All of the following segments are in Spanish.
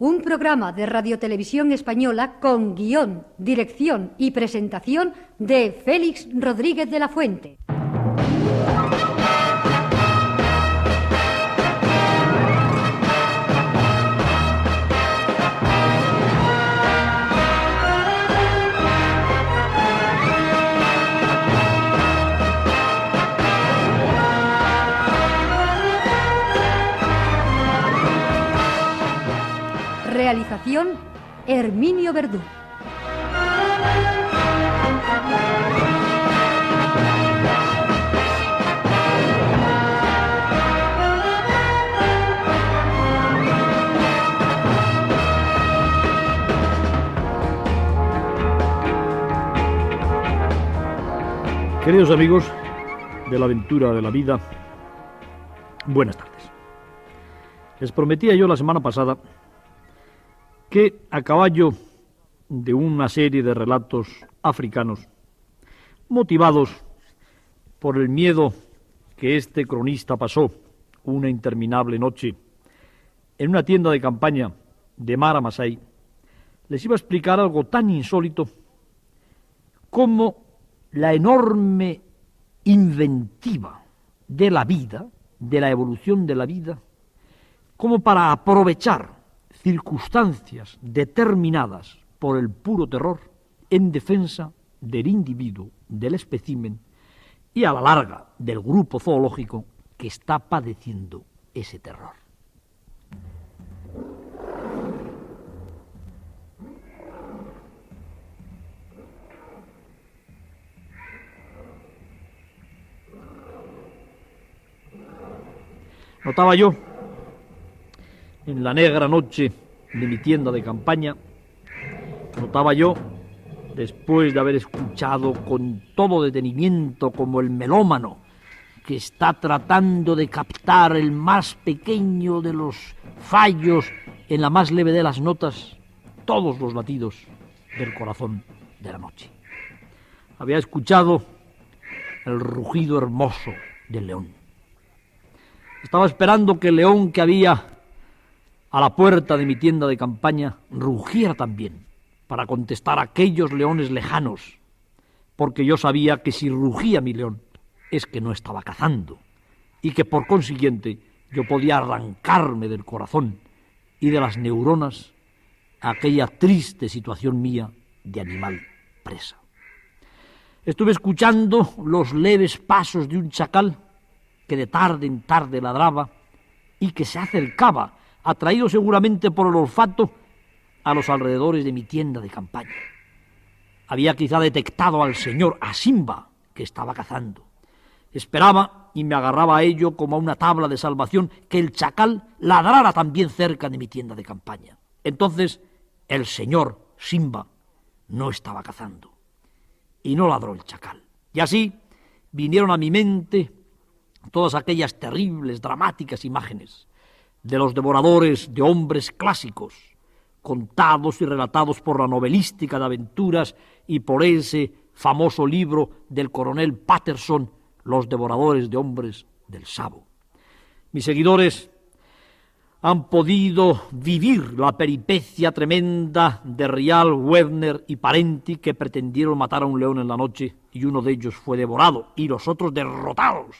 un programa de Radiotelevisión Española con guión, dirección y presentación de Félix Rodríguez de la Fuente. Realización, Herminio Verdú. Queridos amigos de la aventura de la vida, buenas tardes. Les prometía yo la semana pasada que a caballo de una serie de relatos africanos, motivados por el miedo que este cronista pasó una interminable noche en una tienda de campaña de Mara Masai, les iba a explicar algo tan insólito como la enorme inventiva de la vida, de la evolución de la vida, como para aprovechar circunstancias determinadas por el puro terror en defensa del individuo, del espécimen y a la larga del grupo zoológico que está padeciendo ese terror. Notaba yo, en la negra noche de mi tienda de campaña, notaba yo, después de haber escuchado con todo detenimiento como el melómano que está tratando de captar el más pequeño de los fallos en la más leve de las notas, todos los latidos del corazón de la noche. Había escuchado el rugido hermoso del león. Estaba esperando que el león que había a la puerta de mi tienda de campaña rugiera también, para contestar a aquellos leones lejanos, porque yo sabía que si rugía mi león es que no estaba cazando, y que por consiguiente yo podía arrancarme del corazón y de las neuronas aquella triste situación mía de animal presa. Estuve escuchando los leves pasos de un chacal que de tarde en tarde ladraba y que se acercaba, atraído seguramente por el olfato, a los alrededores de mi tienda de campaña. Había quizá detectado al señor, a Simba, que estaba cazando. Esperaba y me agarraba a ello como a una tabla de salvación que el chacal ladrara también cerca de mi tienda de campaña. Entonces el señor Simba no estaba cazando y no ladró el chacal. Y así vinieron a mi mente todas aquellas terribles, dramáticas imágenes de los devoradores de hombres clásicos, contados y relatados por la novelística de aventuras y por ese famoso libro del coronel Patterson, Los devoradores de hombres del Savo. Mis seguidores han podido vivir la peripecia tremenda de Rial, Webner y Parenti, que pretendieron matar a un león en la noche y uno de ellos fue devorado y los otros derrotados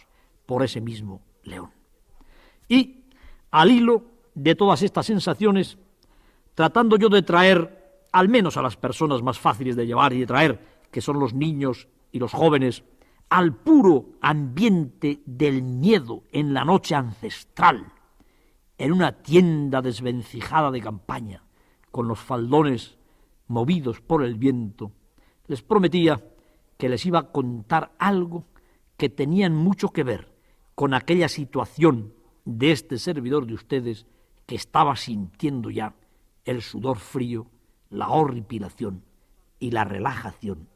por ese mismo león. Y al hilo de todas estas sensaciones, tratando yo de traer, al menos a las personas más fáciles de llevar y de traer, que son los niños y los jóvenes, al puro ambiente del miedo en la noche ancestral, en una tienda desvencijada de campaña, con los faldones movidos por el viento, les prometía que les iba a contar algo que tenían mucho que ver con aquella situación de este servidor de ustedes que estaba sintiendo ya el sudor frío, la horripilación y la relajación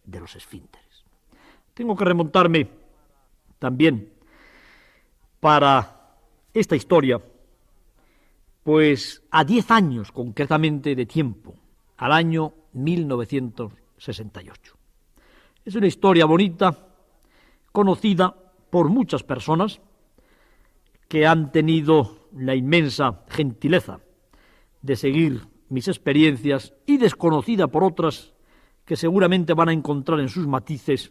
de los esfínteres. Tengo que remontarme también para esta historia, pues a 10 años concretamente de tiempo, al año 1968. Es una historia bonita, conocida por muchas personas que han tenido la inmensa gentileza de seguir mis experiencias y desconocida por otras que seguramente van a encontrar en sus matices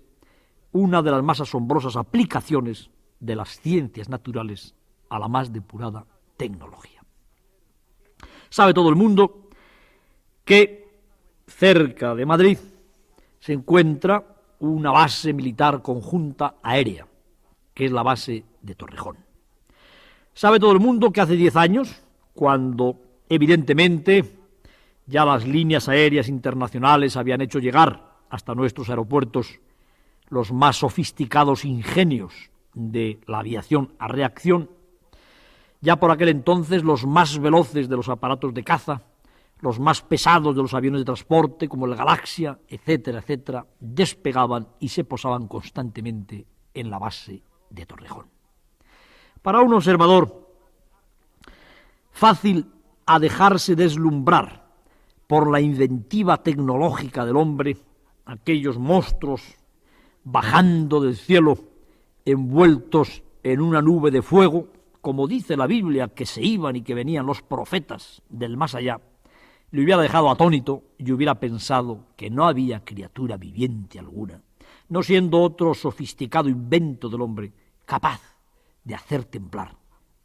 una de las más asombrosas aplicaciones de las ciencias naturales a la más depurada tecnología. Sabe todo el mundo que cerca de Madrid se encuentra una base militar conjunta aérea, que es la base de Torrejón. Sabe todo el mundo que hace 10 años, cuando evidentemente ya las líneas aéreas internacionales habían hecho llegar hasta nuestros aeropuertos los más sofisticados ingenios de la aviación a reacción, ya por aquel entonces los más veloces de los aparatos de caza, los más pesados de los aviones de transporte, como el Galaxia, etcétera, etcétera, despegaban y se posaban constantemente en la base de Torrejón. Para un observador fácil a dejarse deslumbrar por la inventiva tecnológica del hombre, aquellos monstruos bajando del cielo, envueltos en una nube de fuego, como dice la Biblia, que se iban y que venían los profetas del más allá, le hubiera dejado atónito y hubiera pensado que no había criatura viviente alguna, no siendo otro sofisticado invento del hombre, capaz de hacer temblar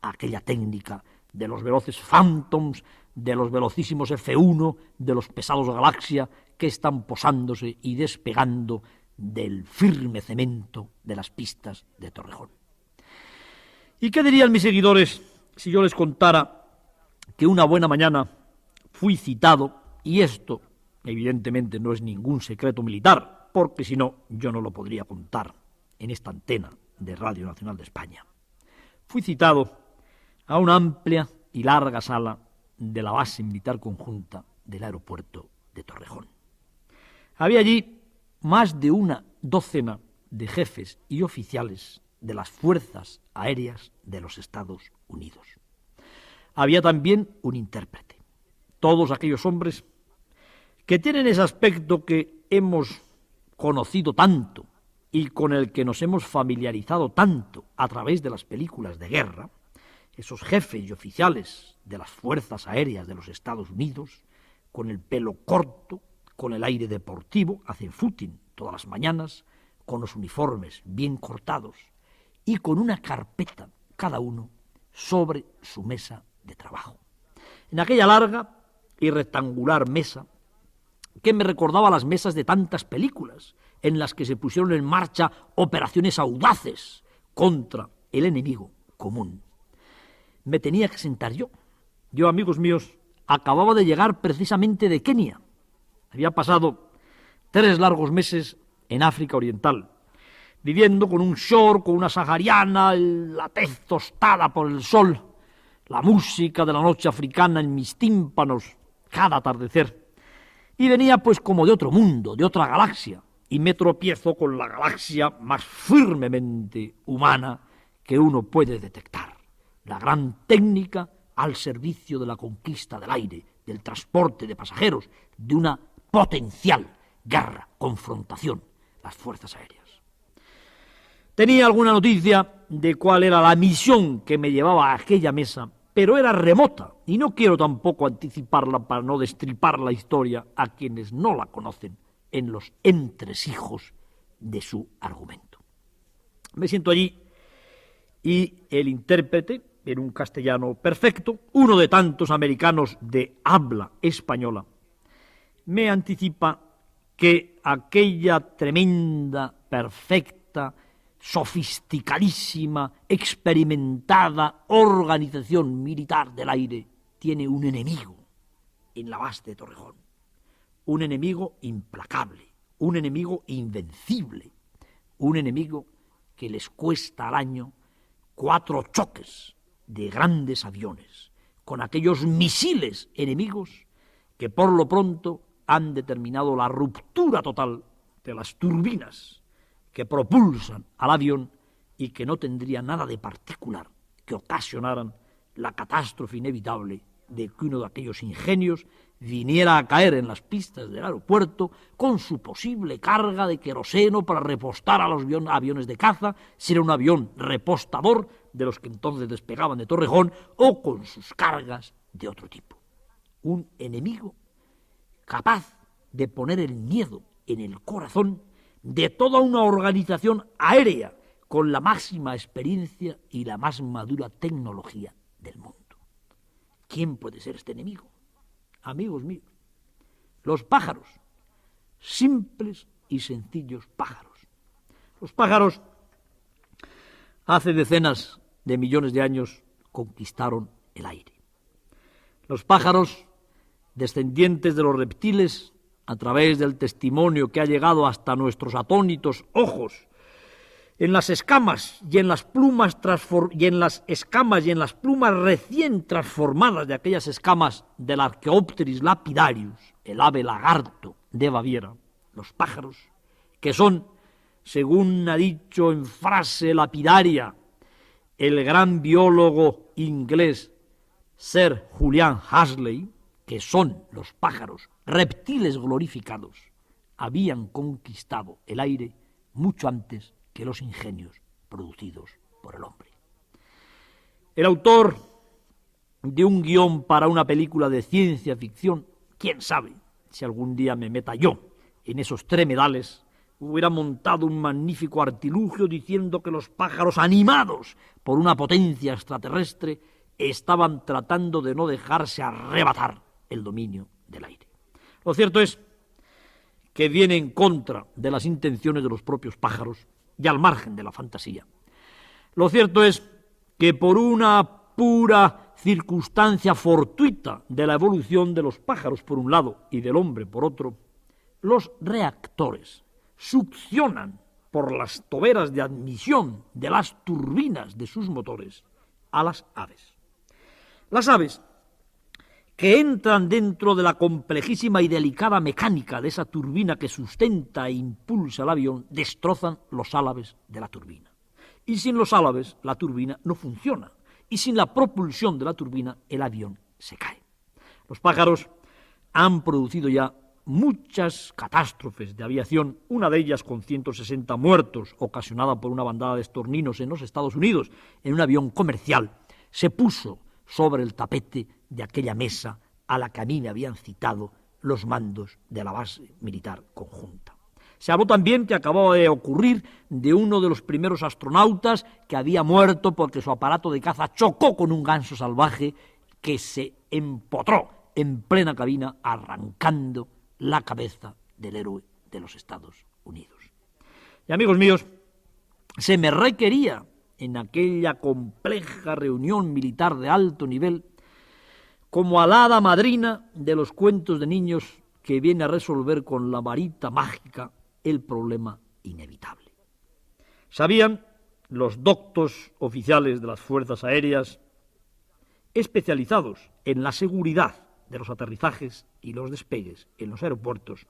aquella técnica de los veloces Phantoms, de los velocísimos F-1, de los pesados Galaxia, que están posándose y despegando del firme cemento de las pistas de Torrejón. ¿Y qué dirían mis seguidores si yo les contara que una buena mañana fui citado, y esto evidentemente no es ningún secreto militar, porque si no yo no lo podría contar en esta antena de Radio Nacional de España? Fui citado a una amplia y larga sala de la base militar conjunta del aeropuerto de Torrejón. Había allí más de una docena de jefes y oficiales de las fuerzas aéreas de los Estados Unidos. Había también un intérprete. Todos aquellos hombres que tienen ese aspecto que hemos conocido tanto y con el que nos hemos familiarizado tanto a través de las películas de guerra, esos jefes y oficiales de las fuerzas aéreas de los Estados Unidos, con el pelo corto, con el aire deportivo, hacen footing todas las mañanas, con los uniformes bien cortados y con una carpeta cada uno sobre su mesa de trabajo. En aquella larga y rectangular mesa, que me recordaba las mesas de tantas películas en las que se pusieron en marcha operaciones audaces contra el enemigo común, me tenía que sentar yo. Yo, amigos míos, acababa de llegar precisamente de Kenia. Había pasado 3 largos meses en África Oriental, viviendo con un short, con una sahariana, la tez tostada por el sol, la música de la noche africana en mis tímpanos cada atardecer. Y venía pues como de otro mundo, de otra galaxia, y me tropiezo con la galaxia más firmemente humana que uno puede detectar. La gran técnica al servicio de la conquista del aire, del transporte de pasajeros, de una potencial guerra, confrontación, las fuerzas aéreas. Tenía alguna noticia de cuál era la misión que me llevaba a aquella mesa, pero era remota, y no quiero tampoco anticiparla para no destripar la historia a quienes no la conocen en los entresijos de su argumento. Me siento allí y el intérprete, en un castellano perfecto, uno de tantos americanos de habla española, me anticipa que aquella tremenda, perfecta, sofisticadísima, experimentada organización militar del aire tiene un enemigo en la base de Torrejón, un enemigo implacable, un enemigo invencible, un enemigo que les cuesta al año 4 choques de grandes aviones, con aquellos misiles enemigos que por lo pronto han determinado la ruptura total de las turbinas que propulsan al avión y que no tendría nada de particular que ocasionaran la catástrofe inevitable de que uno de aquellos ingenios viniera a caer en las pistas del aeropuerto con su posible carga de queroseno para repostar a los aviones de caza, si era un avión repostador de los que entonces despegaban de Torrejón, o con sus cargas de otro tipo. un enemigo capaz de poner el miedo en el corazón de toda una organización aérea con la máxima experiencia y la más madura tecnología del mundo. ¿Quién puede ser este enemigo? Amigos míos, los pájaros, simples y sencillos pájaros. Los pájaros, hace decenas de millones de años, conquistaron el aire. Los pájaros, descendientes de los reptiles, a través del testimonio que ha llegado hasta nuestros atónitos ojos, en las escamas y en las plumas recién transformadas de aquellas escamas del Archaeopteris lapidarius, el ave lagarto de Baviera, los pájaros, que son, según ha dicho en frase lapidaria el gran biólogo inglés Sir Julian Huxley, que son los pájaros, reptiles glorificados, habían conquistado el aire mucho antes que los ingenios producidos por el hombre. El autor de un guión para una película de ciencia ficción, quién sabe si algún día me meta yo en esos tremedales, hubiera montado un magnífico artilugio diciendo que los pájaros, animados por una potencia extraterrestre, estaban tratando de no dejarse arrebatar el dominio del aire. Lo cierto es que viene en contra de las intenciones de los propios pájaros y al margen de la fantasía. Lo cierto es que por una pura circunstancia fortuita de la evolución de los pájaros por un lado y del hombre por otro, los reactores succionan por las toberas de admisión de las turbinas de sus motores a las aves. Las aves, que entran dentro de la complejísima y delicada mecánica de esa turbina que sustenta e impulsa el avión, destrozan los álabes de la turbina. Y sin los álabes, la turbina no funciona. Y sin la propulsión de la turbina, el avión se cae. Los pájaros han producido ya muchas catástrofes de aviación, una de ellas con 160 muertos, ocasionada por una bandada de estorninos en los Estados Unidos, en un avión comercial. Se puso sobre el tapete de aquella mesa a la que a mí me habían citado los mandos de la base militar conjunta. Se habló también que acababa de ocurrir de uno de los primeros astronautas que había muerto porque su aparato de caza chocó con un ganso salvaje que se empotró en plena cabina arrancando la cabeza del héroe de los Estados Unidos. Y amigos míos, se me requería en aquella compleja reunión militar de alto nivel como a la hada madrina de los cuentos de niños que viene a resolver con la varita mágica el problema inevitable. Sabían los doctos oficiales de las fuerzas aéreas especializados en la seguridad de los aterrizajes y los despegues en los aeropuertos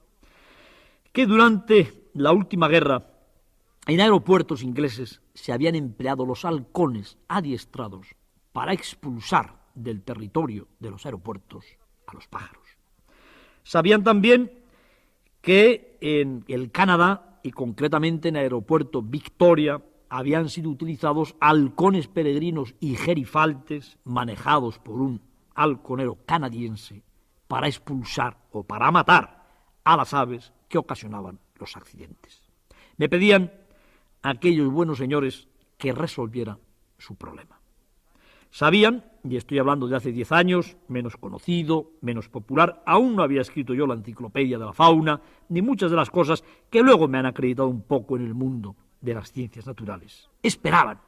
que durante la última guerra en aeropuertos ingleses se habían empleado los halcones adiestrados para expulsar del territorio de los aeropuertos a los pájaros. Sabían también que en el Canadá y concretamente en el aeropuerto Victoria habían sido utilizados halcones peregrinos y gerifaltes manejados por un halconero canadiense para expulsar o para matar a las aves que ocasionaban los accidentes. Me pedían aquellos buenos señores que resolviera su problema. Sabían, y estoy hablando de hace 10 años, menos conocido, menos popular, aún no había escrito yo la enciclopedia de la fauna, ni muchas de las cosas que luego me han acreditado un poco en el mundo de las ciencias naturales. Esperaban,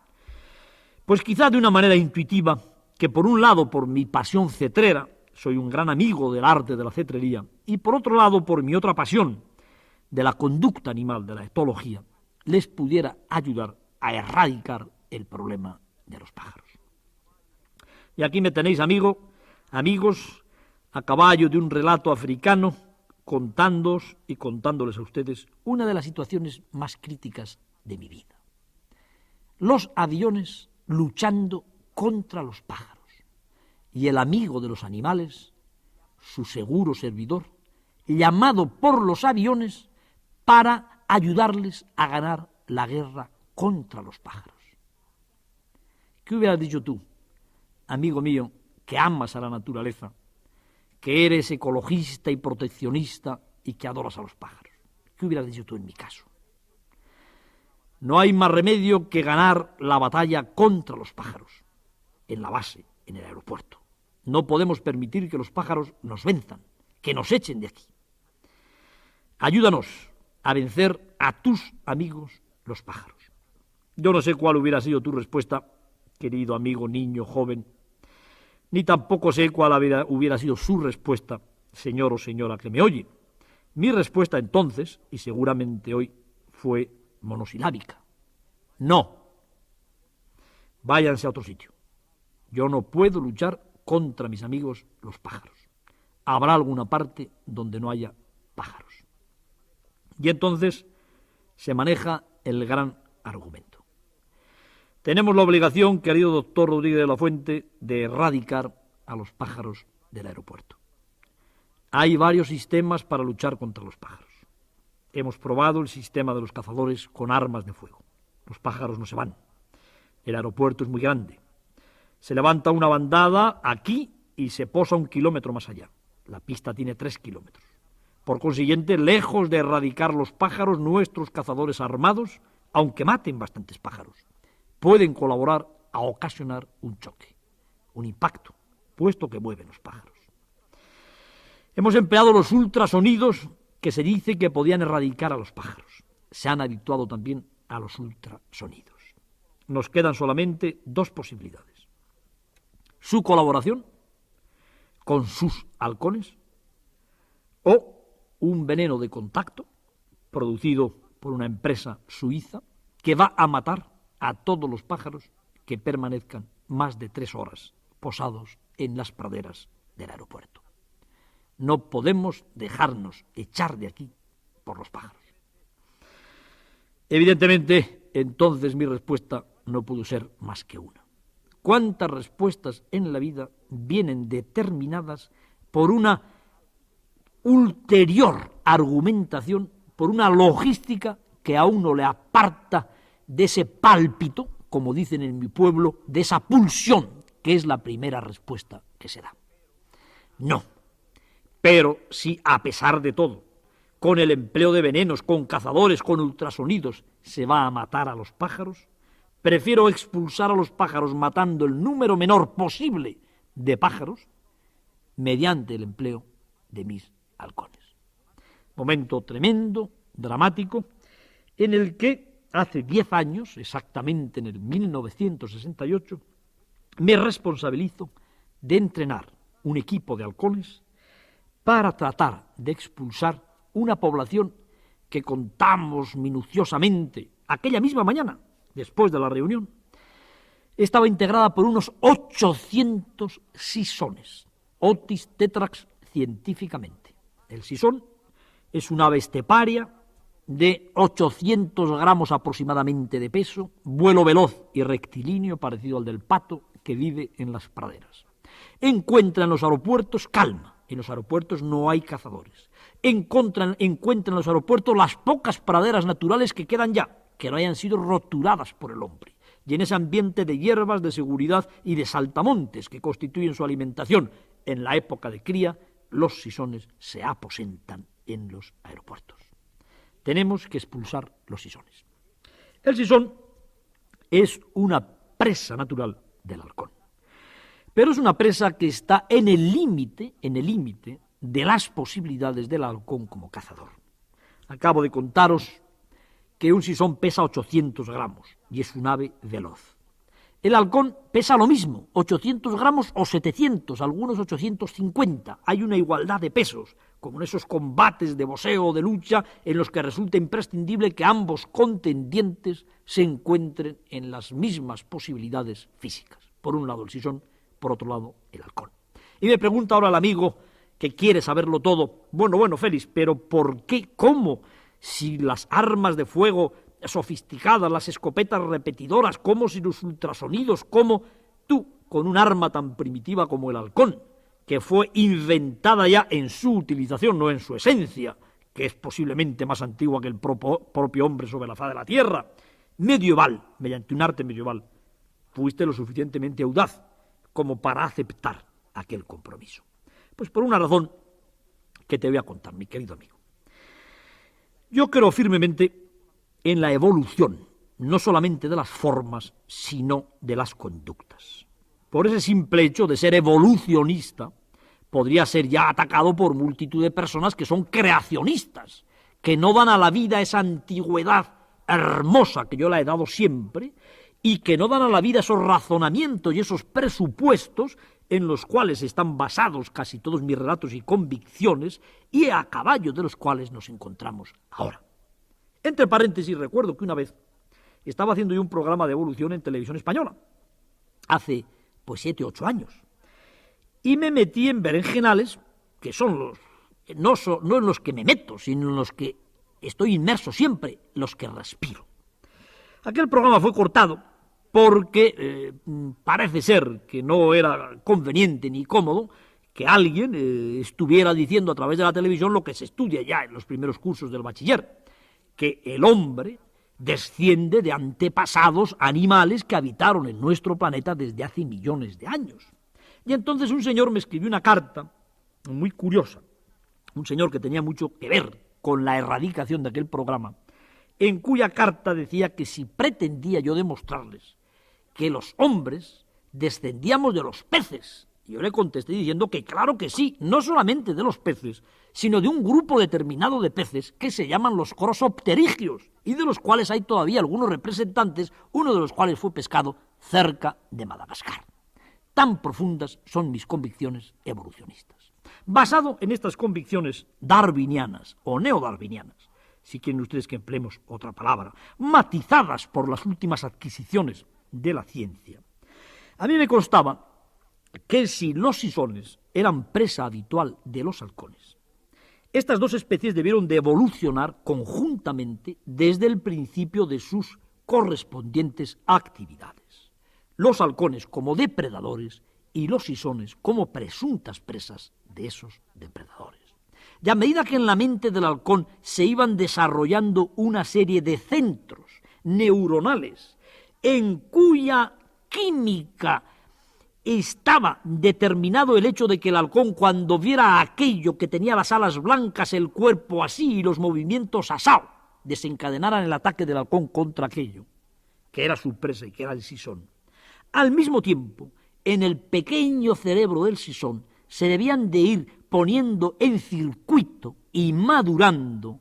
pues quizá de una manera intuitiva, que por un lado por mi pasión cetrera, soy un gran amigo del arte de la cetrería, y por otro lado por mi otra pasión, de la conducta animal, de la etología, les pudiera ayudar a erradicar el problema de los pájaros. Y aquí me tenéis, amigos, a caballo de un relato africano, contándoos y contándoles a ustedes una de las situaciones más críticas de mi vida. Los aviones luchando contra los pájaros y el amigo de los animales, su seguro servidor, llamado por los aviones para ayudarles a ganar la guerra contra los pájaros. ¿Qué hubieras dicho tú, amigo mío, que amas a la naturaleza, que eres ecologista y proteccionista y que adoras a los pájaros. ¿Qué hubieras dicho tú en mi caso? No hay más remedio que ganar la batalla contra los pájaros, en la base, en el aeropuerto. No podemos permitir que los pájaros nos venzan, que nos echen de aquí. Ayúdanos a vencer a tus amigos los pájaros. Yo no sé cuál hubiera sido tu respuesta, querido amigo, niño, joven, ni tampoco sé cuál hubiera sido su respuesta, señor o señora que me oye. Mi respuesta entonces, y seguramente hoy, fue monosilábica. No. Váyanse a otro sitio. Yo no puedo luchar contra mis amigos los pájaros. Habrá alguna parte donde no haya pájaros. Y entonces se maneja el gran argumento. Tenemos la obligación, querido doctor Rodríguez de la Fuente, de erradicar a los pájaros del aeropuerto. Hay varios sistemas para luchar contra los pájaros. Hemos probado el sistema de los cazadores con armas de fuego. Los pájaros no se van. El aeropuerto es muy grande. Se levanta una bandada aquí y se posa 1 kilómetro más allá. La pista tiene 3 kilómetros. Por consiguiente, lejos de erradicar los pájaros, nuestros cazadores armados, aunque maten bastantes pájaros, pueden colaborar a ocasionar un choque, un impacto, puesto que mueven los pájaros. Hemos empleado los ultrasonidos que se dice que podían erradicar a los pájaros. Se han habituado también a los ultrasonidos. Nos quedan solamente 2 posibilidades. Su colaboración con sus halcones o un veneno de contacto producido por una empresa suiza que va a matar a todos los pájaros que permanezcan más de 3 horas posados en las praderas del aeropuerto. No podemos dejarnos echar de aquí por los pájaros. Evidentemente, entonces mi respuesta no pudo ser más que una. ¿Cuántas respuestas en la vida vienen determinadas por una ulterior argumentación, por una logística que a uno le aparta de ese pálpito, como dicen en mi pueblo, de esa pulsión, que es la primera respuesta que se da? No. Pero si a pesar de todo, con el empleo de venenos, con cazadores, con ultrasonidos, se va a matar a los pájaros, prefiero expulsar a los pájaros matando el número menor posible de pájaros mediante el empleo de mis halcones. Momento tremendo, dramático, en el que hace 10 años, exactamente en el 1968, me responsabilizo de entrenar un equipo de halcones para tratar de expulsar una población que contamos minuciosamente aquella misma mañana, después de la reunión. Estaba integrada por unos 800 sisones, Otis tetrax científicamente. El sisón es una ave esteparia de 800 gramos aproximadamente de peso, vuelo veloz y rectilíneo parecido al del pato, que vive en las praderas. Encuentra en los aeropuertos calma. En los aeropuertos no hay cazadores. Encuentra en los aeropuertos las pocas praderas naturales que quedan ya, que no hayan sido roturadas por el hombre. Y en ese ambiente de hierbas, de seguridad y de saltamontes que constituyen su alimentación en la época de cría, los sisones se aposentan en los aeropuertos. Tenemos que expulsar los sisones. El sisón es una presa natural del halcón. Pero es una presa que está en el límite de las posibilidades del halcón como cazador. Acabo de contaros que un sisón pesa 800 gramos y es un ave veloz. El halcón pesa lo mismo, 800 gramos o 700, algunos 850. Hay una igualdad de pesos, como en esos combates de boxeo o de lucha en los que resulta imprescindible que ambos contendientes se encuentren en las mismas posibilidades físicas. Por un lado el sisón, por otro lado el halcón. Y me pregunta ahora el amigo que quiere saberlo todo, bueno, Félix, pero ¿por qué? ¿Cómo? Si las armas de fuego sofisticadas, las escopetas repetidoras, como si los ultrasonidos, como tú, con un arma tan primitiva como el halcón, que fue inventada ya en su utilización, no en su esencia, que es posiblemente más antigua que el propio hombre sobre la faz de la tierra, medieval, mediante un arte medieval, fuiste lo suficientemente audaz como para aceptar aquel compromiso. Pues por una razón que te voy a contar, mi querido amigo. Yo creo firmemente en la evolución, no solamente de las formas, sino de las conductas. Por ese simple hecho de ser evolucionista, podría ser ya atacado por multitud de personas que son creacionistas, que no dan a la vida esa antigüedad hermosa que yo la he dado siempre, y que no dan a la vida esos razonamientos y esos presupuestos en los cuales están basados casi todos mis relatos y convicciones, y a caballo de los cuales nos encontramos ahora. Entre paréntesis, recuerdo que una vez estaba haciendo yo un programa de evolución en Televisión Española, hace 7 u 8 años, y me metí en berenjenales, que son no en los que me meto, sino en los que estoy inmerso siempre, los que respiro. Aquel programa fue cortado porque parece ser que no era conveniente ni cómodo que alguien estuviera diciendo a través de la televisión lo que se estudia ya en los primeros cursos del bachiller, que el hombre desciende de antepasados animales que habitaron en nuestro planeta desde hace millones de años. Y entonces un señor me escribió una carta muy curiosa, un señor que tenía mucho que ver con la erradicación de aquel programa, en cuya carta decía que si pretendía yo demostrarles que los hombres descendíamos de los peces. Y yo le contesté diciendo que claro que sí, no solamente de los peces, sino de un grupo determinado de peces que se llaman los crossopterigios, y de los cuales hay todavía algunos representantes, uno de los cuales fue pescado cerca de Madagascar. Tan profundas son mis convicciones evolucionistas. Basado en estas convicciones darwinianas o neodarwinianas, si quieren ustedes que empleemos otra palabra, matizadas por las últimas adquisiciones de la ciencia, a mí me constaba que si los sisones eran presa habitual de los halcones, estas dos especies debieron de evolucionar conjuntamente desde el principio de sus correspondientes actividades. Los halcones como depredadores y los sisones como presuntas presas de esos depredadores. Y a medida que en la mente del halcón se iban desarrollando una serie de centros neuronales en cuya química estaba determinado el hecho de que el halcón, cuando viera aquello que tenía las alas blancas, el cuerpo así y los movimientos asao, desencadenaran el ataque del halcón contra aquello que era su presa y que era el sisón. Al mismo tiempo, en el pequeño cerebro del sisón se debían de ir poniendo en circuito y madurando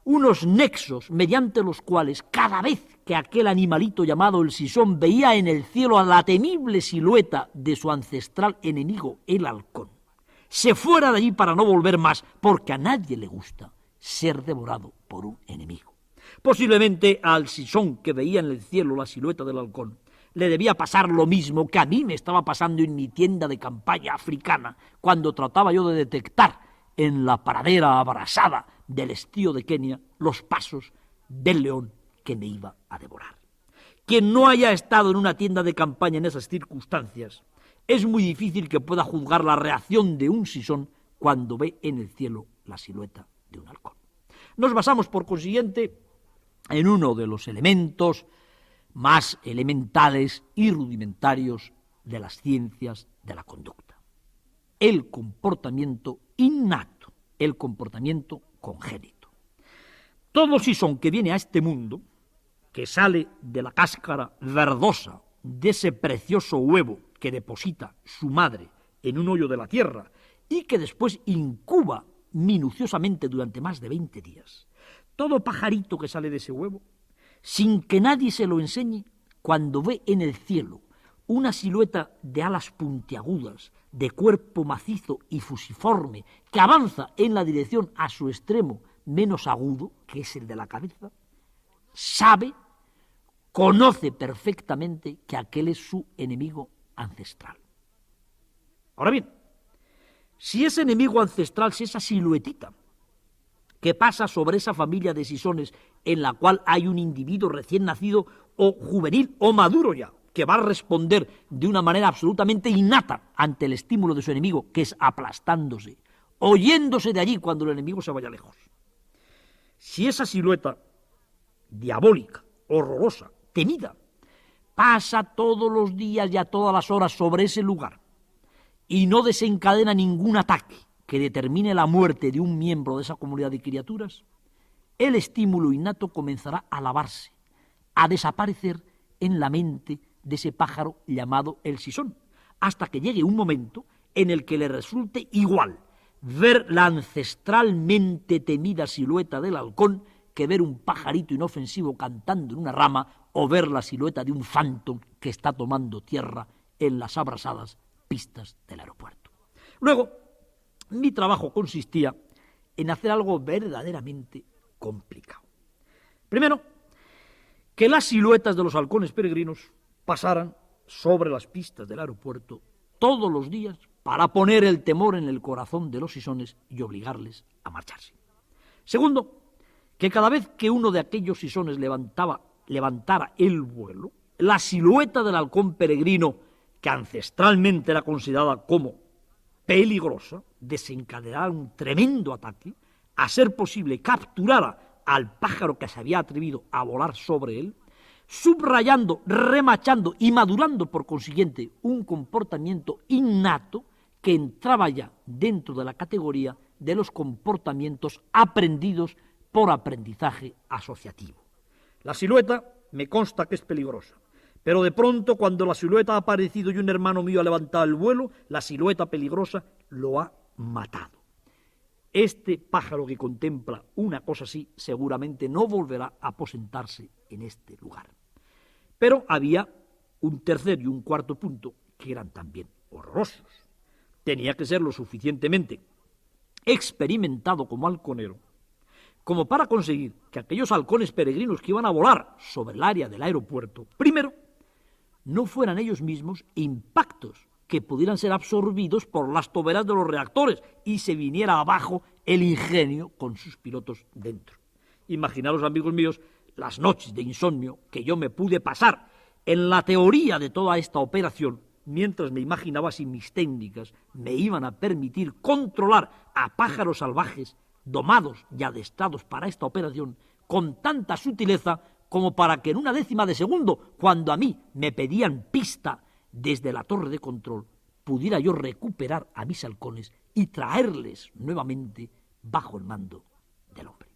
unos nexos mediante los cuales cada vez que aquel animalito llamado el sisón veía en el cielo a la temible silueta de su ancestral enemigo, el halcón, se fuera de allí para no volver más, porque a nadie le gusta ser devorado por un enemigo. Posiblemente al sisón que veía en el cielo la silueta del halcón le debía pasar lo mismo que a mí me estaba pasando en mi tienda de campaña africana, cuando trataba yo de detectar en la pradera abrasada del estío de Kenia los pasos del león que me iba a devorar. Quien no haya estado en una tienda de campaña en esas circunstancias, es muy difícil que pueda juzgar la reacción de un sisón cuando ve en el cielo la silueta de un halcón. Nos basamos, por consiguiente, en uno de los elementos más elementales y rudimentarios de las ciencias de la conducta: el comportamiento innato, el comportamiento congénito. Todo sisón que viene a este mundo, que sale de la cáscara verdosa de ese precioso huevo que deposita su madre en un hoyo de la tierra y que después incuba minuciosamente durante más de 20 días, todo pajarito que sale de ese huevo, sin que nadie se lo enseñe, cuando ve en el cielo una silueta de alas puntiagudas, de cuerpo macizo y fusiforme, que avanza en la dirección a su extremo menos agudo, que es el de la cabeza, sabe, conoce perfectamente que aquel es su enemigo ancestral. Ahora bien, si ese enemigo ancestral, si esa siluetita que pasa sobre esa familia de sisones en la cual hay un individuo recién nacido o juvenil o maduro ya, que va a responder de una manera absolutamente innata ante el estímulo de su enemigo, que es aplastándose, oyéndose de allí cuando el enemigo se vaya lejos. Si esa silueta diabólica, horrorosa, temida, pasa todos los días y a todas las horas sobre ese lugar, y no desencadena ningún ataque que determine la muerte de un miembro de esa comunidad de criaturas, el estímulo innato comenzará a lavarse, a desaparecer en la mente de ese pájaro llamado el sisón, hasta que llegue un momento en el que le resulte igual ver la ancestralmente temida silueta del halcón que ver un pajarito inofensivo cantando en una rama o ver la silueta de un phantom que está tomando tierra en las abrasadas pistas del aeropuerto. Luego, mi trabajo consistía en hacer algo verdaderamente complicado. Primero, que las siluetas de los halcones peregrinos pasaran sobre las pistas del aeropuerto todos los días para poner el temor en el corazón de los sisones y obligarles a marcharse. Segundo, que cada vez que uno de aquellos sisones levantara el vuelo, la silueta del halcón peregrino, que ancestralmente era considerada como peligrosa, desencadenara un tremendo ataque, a ser posible capturara al pájaro que se había atrevido a volar sobre él, subrayando, remachando y madurando por consiguiente un comportamiento innato que entraba ya dentro de la categoría de los comportamientos aprendidos por aprendizaje asociativo. La silueta me consta que es peligrosa, pero de pronto cuando la silueta ha aparecido y un hermano mío ha levantado el vuelo, la silueta peligrosa lo ha matado. Este pájaro que contempla una cosa así seguramente no volverá a aposentarse en este lugar. Pero había un tercer y un cuarto punto que eran también horrorosos. Tenía que ser lo suficientemente experimentado como halconero como para conseguir que aquellos halcones peregrinos que iban a volar sobre el área del aeropuerto, primero, no fueran ellos mismos impactos que pudieran ser absorbidos por las toberas de los reactores y se viniera abajo el ingenio con sus pilotos dentro. Imaginaros, amigos míos, las noches de insomnio que yo me pude pasar en la teoría de toda esta operación, mientras me imaginaba si mis técnicas me iban a permitir controlar a pájaros salvajes domados y adestrados para esta operación con tanta sutileza como para que en una décima de segundo, cuando a mí me pedían pista desde la torre de control, pudiera yo recuperar a mis halcones y traerles nuevamente bajo el mando del hombre.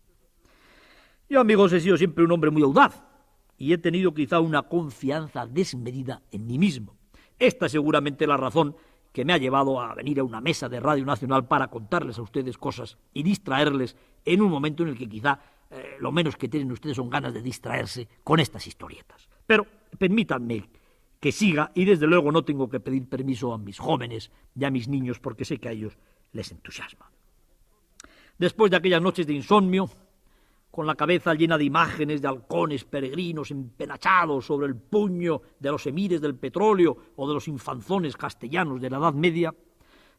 Yo, amigos, he sido siempre un hombre muy audaz y he tenido quizá una confianza desmedida en mí mismo. Esta es seguramente la razón que me ha llevado a venir a una mesa de Radio Nacional para contarles a ustedes cosas y distraerles en un momento en el que quizá lo menos que tienen ustedes son ganas de distraerse con estas historietas. Pero permítanme que siga y desde luego no tengo que pedir permiso a mis jóvenes y a mis niños porque sé que a ellos les entusiasma. Después de aquellas noches de insomnio, con la cabeza llena de imágenes de halcones peregrinos empenachados sobre el puño de los emires del petróleo o de los infanzones castellanos de la Edad Media,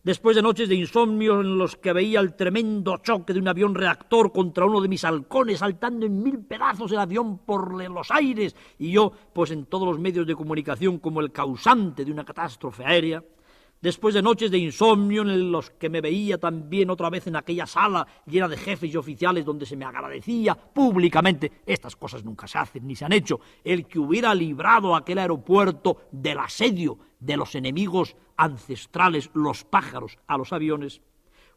después de noches de insomnio en los que veía el tremendo choque de un avión reactor contra uno de mis halcones saltando en 1000 pedazos el avión por los aires y yo pues en todos los medios de comunicación como el causante de una catástrofe aérea, después de noches de insomnio en los que me veía también otra vez en aquella sala llena de jefes y oficiales donde se me agradecía públicamente, estas cosas nunca se hacen ni se han hecho, el que hubiera librado aquel aeropuerto del asedio de los enemigos ancestrales, los pájaros, a los aviones.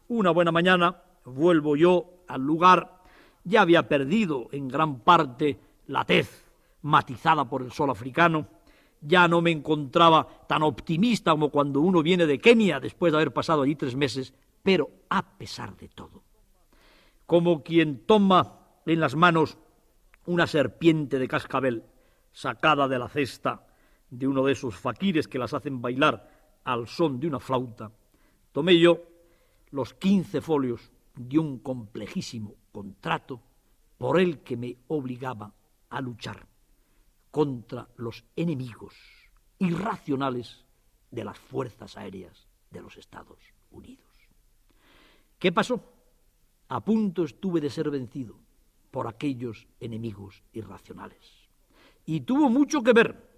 Una buena mañana vuelvo yo al lugar, ya había perdido en gran parte la tez matizada por el sol africano, ya no me encontraba tan optimista como cuando uno viene de Kenia después de haber pasado allí 3 meses, pero a pesar de todo, como quien toma en las manos una serpiente de cascabel sacada de la cesta de uno de esos faquires que las hacen bailar al son de una flauta, tomé yo los 15 folios de un complejísimo contrato por el que me obligaba a luchar contra los enemigos irracionales de las fuerzas aéreas de los Estados Unidos. ¿Qué pasó? A punto estuve de ser vencido por aquellos enemigos irracionales. Y tuvo mucho que ver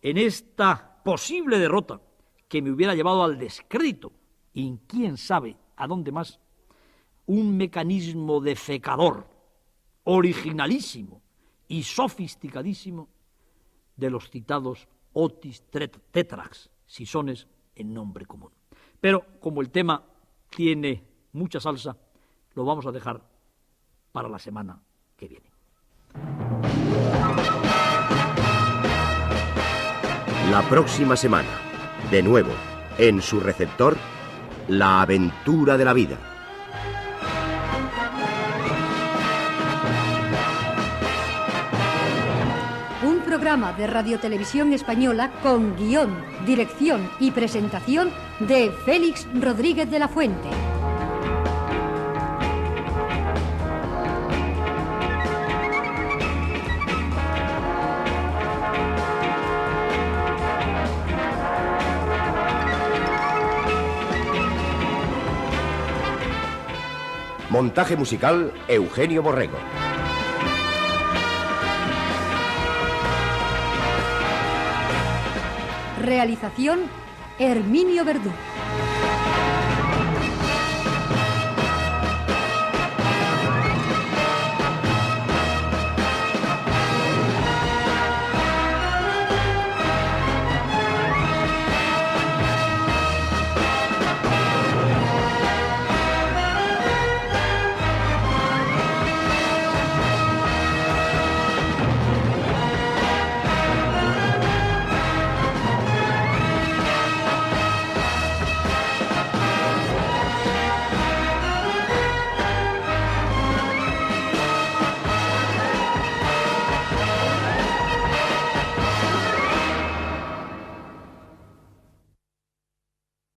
en esta posible derrota que me hubiera llevado al descrédito y quién sabe a dónde más, un mecanismo defecador, originalísimo y sofisticadísimo de los citados Otis tetrax, sisones en nombre común. Pero como el tema tiene mucha salsa, lo vamos a dejar para la semana que viene. La próxima semana, de nuevo, en su receptor, La aventura de la vida. Un programa de Radiotelevisión Española con guión, dirección y presentación de Félix Rodríguez de la Fuente. Montaje musical, Eugenio Borrego. Realización, Herminio Verdú.